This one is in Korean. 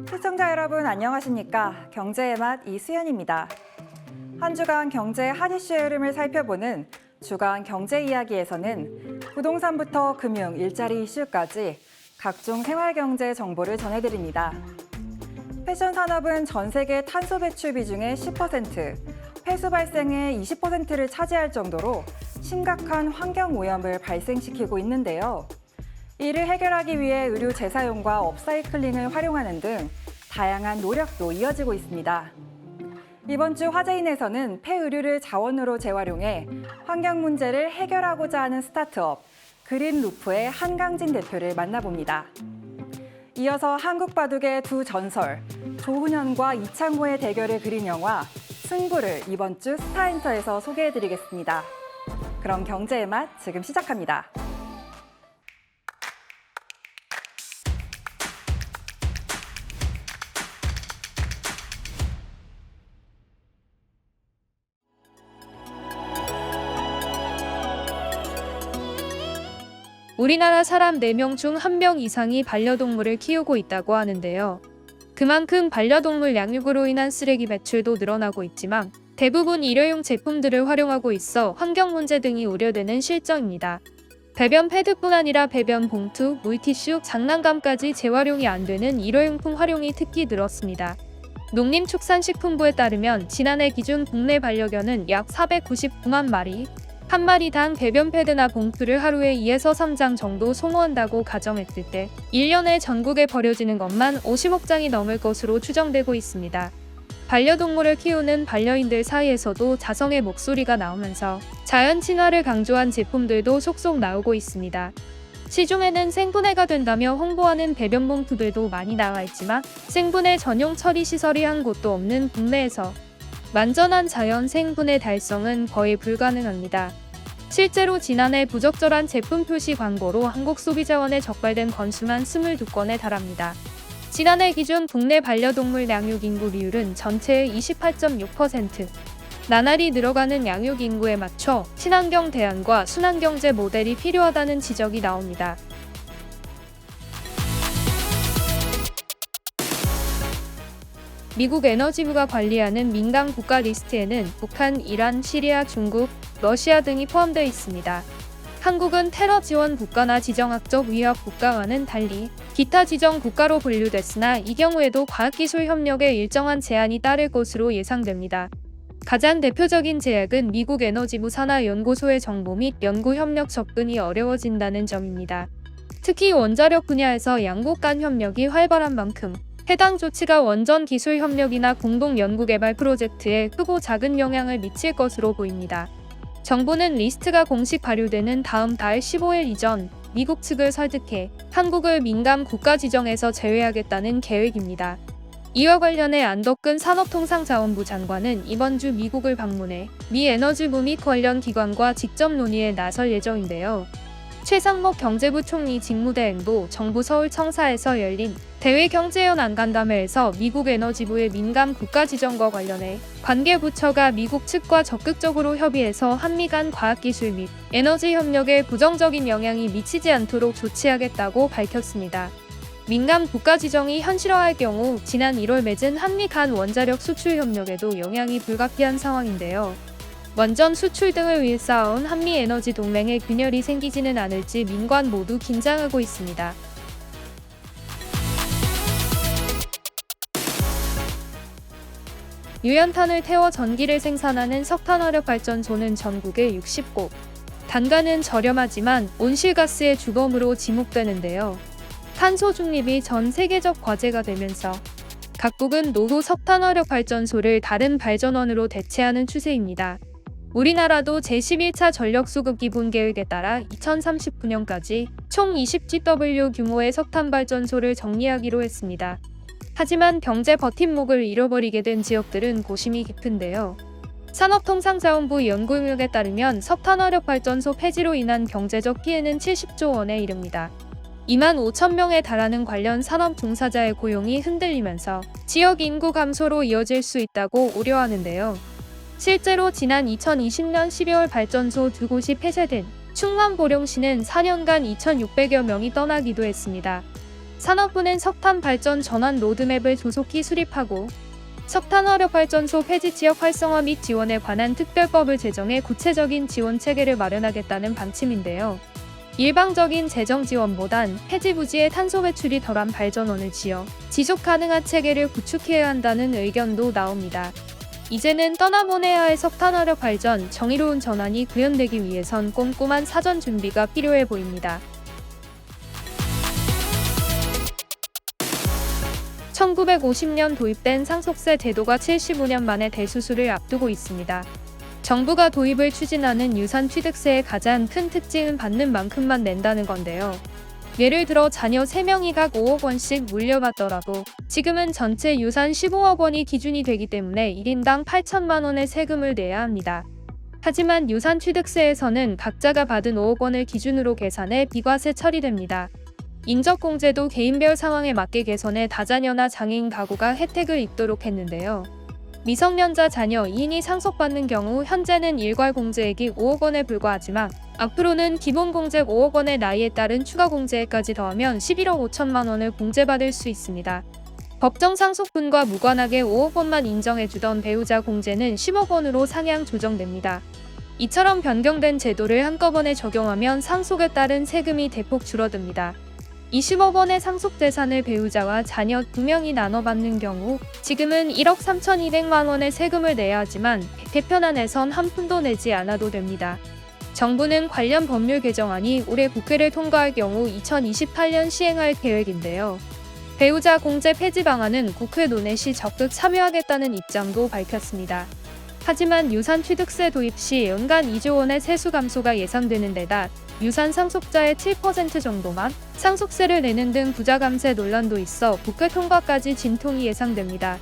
시청자 여러분 안녕하십니까? 경제의 맛 이수연입니다. 한 주간 경제 핫 이슈의 흐름을 살펴보는 주간 경제 이야기에서는 부동산부터 금융, 일자리 이슈까지 각종 생활경제 정보를 전해드립니다. 패션 산업은 전 세계 탄소 배출 비중의 10%, 폐수 발생의 20%를 차지할 정도로 심각한 환경 오염을 발생시키고 있는데요. 이를 해결하기 위해 의류 재사용과 업사이클링을 활용하는 등 다양한 노력도 이어지고 있습니다. 이번 주 화제인에서는 폐의류를 자원으로 재활용해 환경 문제를 해결하고자 하는 스타트업 그린루프의 한강진 대표를 만나봅니다. 이어서 한국 바둑의 두 전설 조훈현과 이창호의 대결을 그린 영화 승부를 이번 주 스타엔터에서 소개해드리겠습니다. 그럼 경제의 맛 지금 시작합니다. 우리나라 사람 4명 중 1명 이상이 반려동물을 키우고 있다고 하는데요. 그만큼 반려동물 양육으로 인한 쓰레기 배출도 늘어나고 있지만 대부분 일회용 제품들을 활용하고 있어 환경 문제 등이 우려되는 실정입니다. 배변 패드뿐 아니라 배변 봉투, 물티슈, 장난감까지 재활용이 안 되는 일회용품 활용이 특히 늘었습니다. 농림축산식품부에 따르면 지난해 기준 국내 반려견은 약 499만 마리, 한 마리당 배변 패드나 봉투를 하루에 2에서 3장 정도 소모한다고 가정했을 때 1년에 전국에 버려지는 것만 50억 장이 넘을 것으로 추정되고 있습니다. 반려동물을 키우는 반려인들 사이에서도 자성의 목소리가 나오면서 자연 친화를 강조한 제품들도 속속 나오고 있습니다. 시중에는 생분해가 된다며 홍보하는 배변 봉투들도 많이 나와 있지만 생분해 전용 처리 시설이 한 곳도 없는 국내에서 완전한 자연 생분해 달성은 거의 불가능합니다. 실제로 지난해 부적절한 제품 표시 광고로 한국소비자원에 적발된 건수만 22건에 달합니다. 지난해 기준 국내 반려동물 양육 인구 비율은 전체의 28.6%. 나날이 늘어가는 양육 인구에 맞춰 친환경 대안과 순환경제 모델이 필요하다는 지적이 나옵니다. 미국 에너지부가 관리하는 민간 국가 리스트에는 북한, 이란, 시리아, 중국, 러시아 등이 포함되어 있습니다. 한국은 테러 지원 국가나 지정학적 위협 국가와는 달리 기타 지정 국가로 분류됐으나 이 경우에도 과학기술 협력에 일정한 제한이 따를 것으로 예상됩니다. 가장 대표적인 제약은 미국 에너지부 산하연구소의 정보 및 연구 협력 접근이 어려워진다는 점입니다. 특히 원자력 분야에서 양국 간 협력이 활발한 만큼 해당 조치가 원전 기술 협력이나 공동 연구개발 프로젝트에 크고 작은 영향을 미칠 것으로 보입니다. 정부는 리스트가 공식 발효되는 다음 달 15일 이전 미국 측을 설득해 한국을 민감 국가 지정에서 제외하겠다는 계획입니다. 이와 관련해 안덕근 산업통상자원부 장관은 이번 주 미국을 방문해 미 에너지부 및 관련 기관과 직접 논의에 나설 예정인데요. 최상목 경제부 총리 직무대행도 정부 서울청사에서 열린 대외경제연안 간담회에서 미국 에너지부의 민감 국가 지정과 관련해 관계 부처가 미국 측과 적극적으로 협의해서 한미 간 과학기술 및 에너지 협력에 부정적인 영향이 미치지 않도록 조치하겠다고 밝혔습니다. 민감 국가 지정이 현실화할 경우 지난 1월 맺은 한미 간 원자력 수출 협력에도 영향이 불가피한 상황인데요. 원전 수출 등을 위해 쌓아온 한미 에너지 동맹에 균열이 생기지는 않을지 민관 모두 긴장하고 있습니다. 유연탄을 태워 전기를 생산하는 석탄화력발전소는 전국에 60곳. 단가는 저렴하지만 온실가스의 주범으로 지목되는데요. 탄소 중립이 전 세계적 과제가 되면서 각국은 노후 석탄화력발전소를 다른 발전원으로 대체하는 추세입니다. 우리나라도 제11차 전력수급 기본 계획에 따라 2039년까지 총 20GW 규모의 석탄발전소를 정리하기로 했습니다. 하지만 경제 버팀목을 잃어버리게 된 지역들은 고심이 깊은데요. 산업통상자원부 연구용역에 따르면 석탄화력발전소 폐지로 인한 경제적 피해는 70조 원에 이릅니다. 2만 5천 명에 달하는 관련 산업 종사자의 고용이 흔들리면서 지역 인구 감소로 이어질 수 있다고 우려하는데요. 실제로 지난 2020년 12월 발전소 2곳이 폐쇄된 충남 보령시는 4년간 2,600여 명이 떠나기도 했습니다. 산업부는 석탄 발전 전환 로드맵을 조속히 수립하고 석탄화력발전소 폐지 지역 활성화 및 지원에 관한 특별법을 제정해 구체적인 지원 체계를 마련하겠다는 방침인데요. 일방적인 재정 지원보단 폐지 부지의 탄소 배출이 덜한 발전원을 지어 지속 가능한 체계를 구축해야 한다는 의견도 나옵니다. 이제는 떠나보내야 할 석탄화력 발전 정의로운 전환이 구현되기 위해선 꼼꼼한 사전 준비가 필요해 보입니다. 1950년 도입된 상속세 제도가 75년 만에 대수술을 앞두고 있습니다. 정부가 도입을 추진하는 유산취득세의 가장 큰 특징은 받는 만큼만 낸다는 건데요. 예를 들어 자녀 3명이 각 5억 원씩 물려받더라도 지금은 전체 유산 15억 원이 기준이 되기 때문에 1인당 8천만 원의 세금을 내야 합니다. 하지만 유산취득세에서는 각자가 받은 5억 원을 기준으로 계산해 비과세 처리됩니다. 인적공제도 개인별 상황에 맞게 개선해 다자녀나 장애인 가구가 혜택을 입도록 했는데요. 미성년자 자녀 2인이 상속받는 경우 현재는 일괄공제액이 5억 원에 불과하지만 앞으로는 기본공제액 5억 원의 나이에 따른 추가공제액까지 더하면 11억 5천만 원을 공제받을 수 있습니다. 법정 상속분과 무관하게 5억 원만 인정해주던 배우자 공제는 10억 원으로 상향 조정됩니다. 이처럼 변경된 제도를 한꺼번에 적용하면 상속에 따른 세금이 대폭 줄어듭니다. 20억 원의 상속재산을 배우자와 자녀 2명이 나눠 받는 경우 지금은 1억 3,200만 원의 세금을 내야 하지만 개편안에선 한 푼도 내지 않아도 됩니다. 정부는 관련 법률 개정안이 올해 국회를 통과할 경우 2028년 시행할 계획인데요. 배우자 공제 폐지 방안은 국회 논의 시 적극 참여하겠다는 입장도 밝혔습니다. 하지만 유산취득세 도입 시 연간 2조 원의 세수 감소가 예상되는 데다 유산 상속자의 7% 정도만 상속세를 내는 등 부자 감세 논란도 있어 국회 통과까지 진통이 예상됩니다.